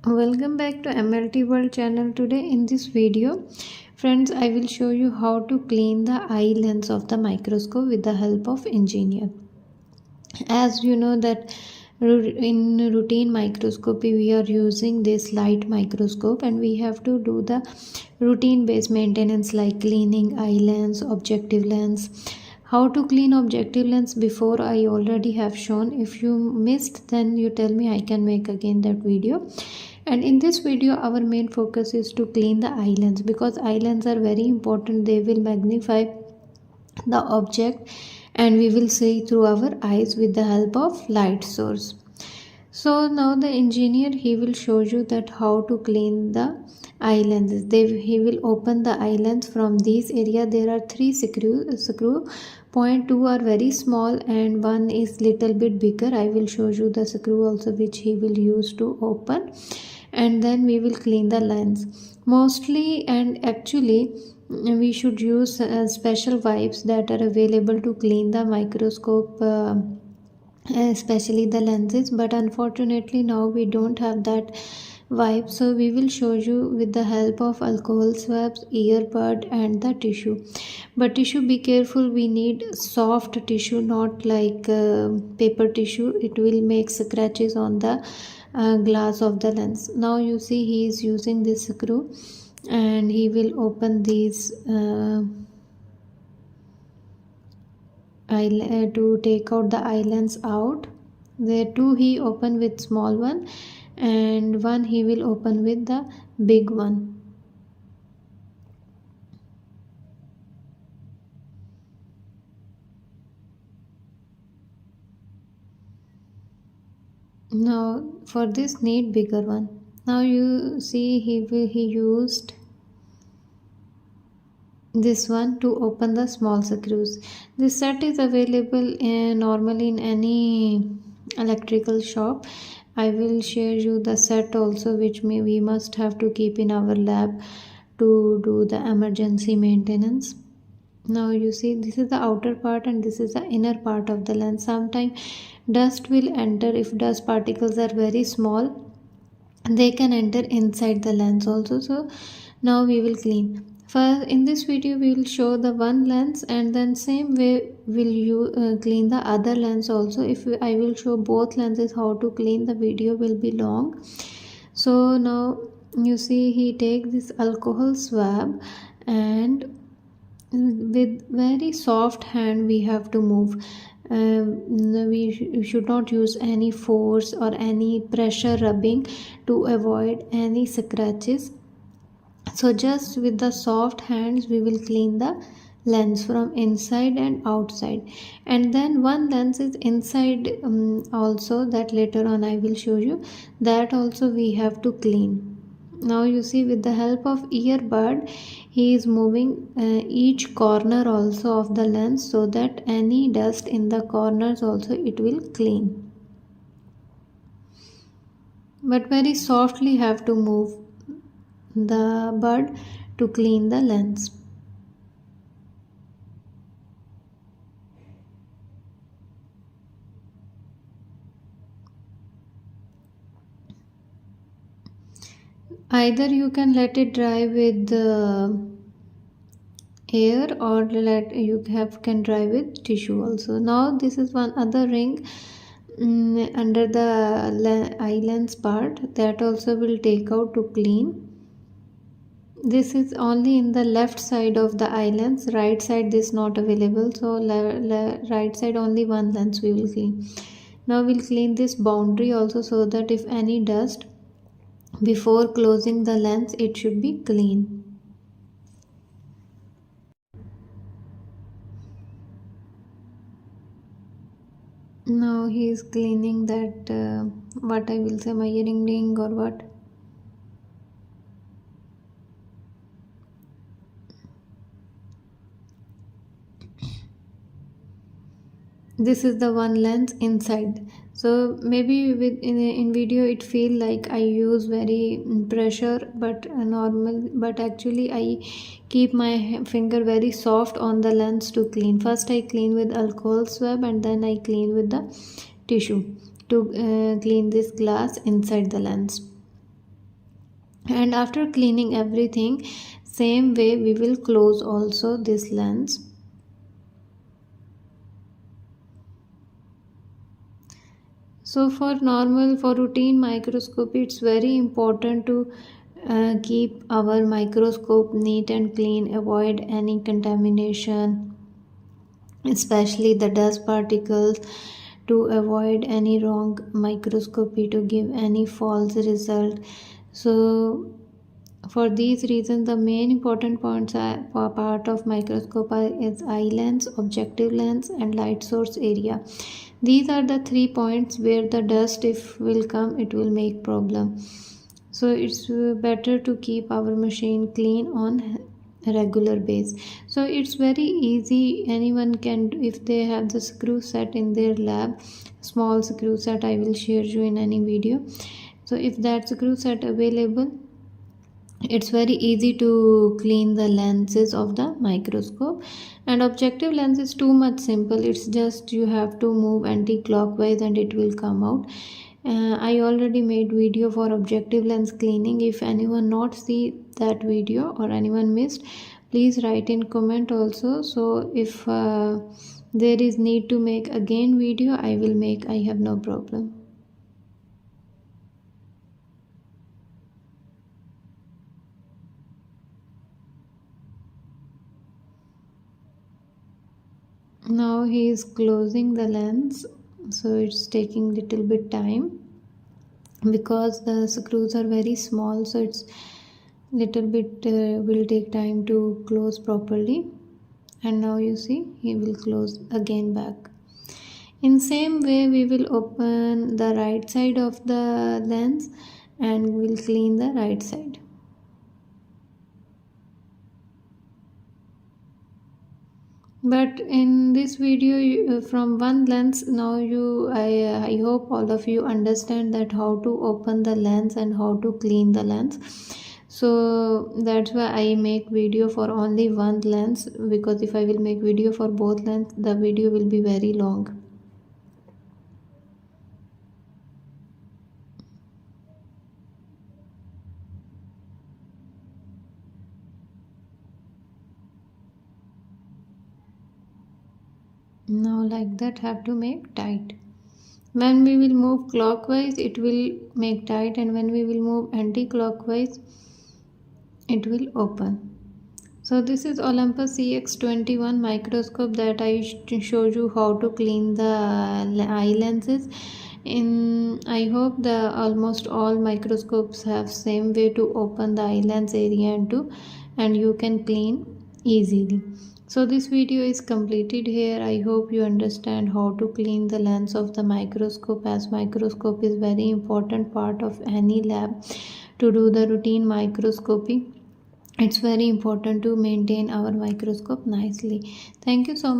Welcome back to MLT World channel. Today in this video, friends, I will show you how to clean the eye lens of the microscope with the help of engineer. As you know that in routine microscopy we are using this light microscope, and we have to do the routine based maintenance like cleaning eye lens, objective lens. How to clean objective lens before I already have shown. If you missed, then you tell me, I can make again that video. And in this video our main focus is to clean the eye lens, because eye lens are very important. They will magnify the object and we will see through our eyes with the help of light source. So now the engineer, he will show you that how to clean the eye lenses. He will open the eye lens from this area. There are three screw point. Two are very small and one is little bit bigger. I will show you the screw also which he will use to open, and then we will clean the lens mostly. And actually we should use special wipes that are available to clean the microscope, especially the lenses, but unfortunately now we don't have that wipe. So we will show you with the help of alcohol swabs, earbud and the tissue. But tissue, be careful, we need soft tissue, not like paper tissue. It will make scratches on the glass of the lens. Now you see he is using this screw and he will open these to take out the eye lens out. There two he open with small one, and one he will open with the big one. Now for this need bigger one. Now you see he used this one to open the small screws. This set is available normally in any electrical shop. I will share you the set also, which we must have to keep in our lab to do the emergency maintenance. Now you see this is the outer part and this is the inner part of the lens. Sometimes dust will enter. If dust particles are very small, they can enter inside the lens also. So now we will clean. First in this video we will show the one lens, and then same way will you clean the other lens also. If I will show both lenses how to clean, the video will be long. So now you see he take this alcohol swab, and with very soft hand we have to move. We should not use any force or any pressure rubbing to avoid any scratches. So just with the soft hands we will clean the lens from inside and outside. And then one lens is inside also, that later on I will show you. That also we have to clean. Now you see with the help of earbud he is moving each corner also of the lens, so that any dust in the corners also it will clean. But very softly have to move the bud to clean the lens. Either you can let it dry with air, or can dry with tissue also. Now this is one other ring under the eye lens part, that also will take out to clean. This is only in the left side of the eye lens. Right side this not available, so right side only one lens we will clean. Now we'll clean this boundary also, so that if any dust before closing the lens it should be clean. Now he is cleaning that what I will say, measuring ring or what. This is the one lens inside. So maybe in video it feel like I use very pressure, but normal, but actually I keep my finger very soft on the lens to clean. First I clean with alcohol swab, and then I clean with the tissue to clean this glass inside the lens. And after cleaning everything, same way we will close also this lens. So for routine microscopy, it's very important to keep our microscope neat and clean, avoid any contamination, especially the dust particles, to avoid any wrong microscopy to give any false result. So for these reasons, the main important points are part of microscope is eye lens, objective lens, and light source area. These are the 3 points where the dust, if will come, it will make problem. So it's better to keep our machine clean on regular base. So it's very easy, anyone can do if they have the screw set in their lab. Small screw set I will share you in any video. So if that screw set available, it's very easy to clean the lenses of the microscope. And objective lens is too much simple, it's just you have to move anti-clockwise and it will come out. I already made video for objective lens cleaning. If anyone not see that video or anyone missed, please write in comment also. So if there is need to make again video, I will make, I have no problem. Now he is closing the lens, so it's taking little bit time because the screws are very small, so it's little bit will take time to close properly. And now you see he will close again back. In same way we will open the right side of the lens and we'll clean the right side. But in this video from one lens, now I hope all of you understand that how to open the lens and how to clean the lens. So that's why I make video for only one lens, because if I will make video for both lens, the video will be very long. Now like that have to make tight. When we will move clockwise it will make tight, and when we will move anti-clockwise it will open. So this is Olympus CX21 microscope that I showed you how to clean the eye lenses. I hope the almost all microscopes have same way to open the eye lens area and you can clean easily. So this video is completed here. I hope you understand how to clean the lens of the microscope, as microscope is very important part of any lab. To do the routine microscopy, it's very important to maintain our microscope nicely. Thank you so much.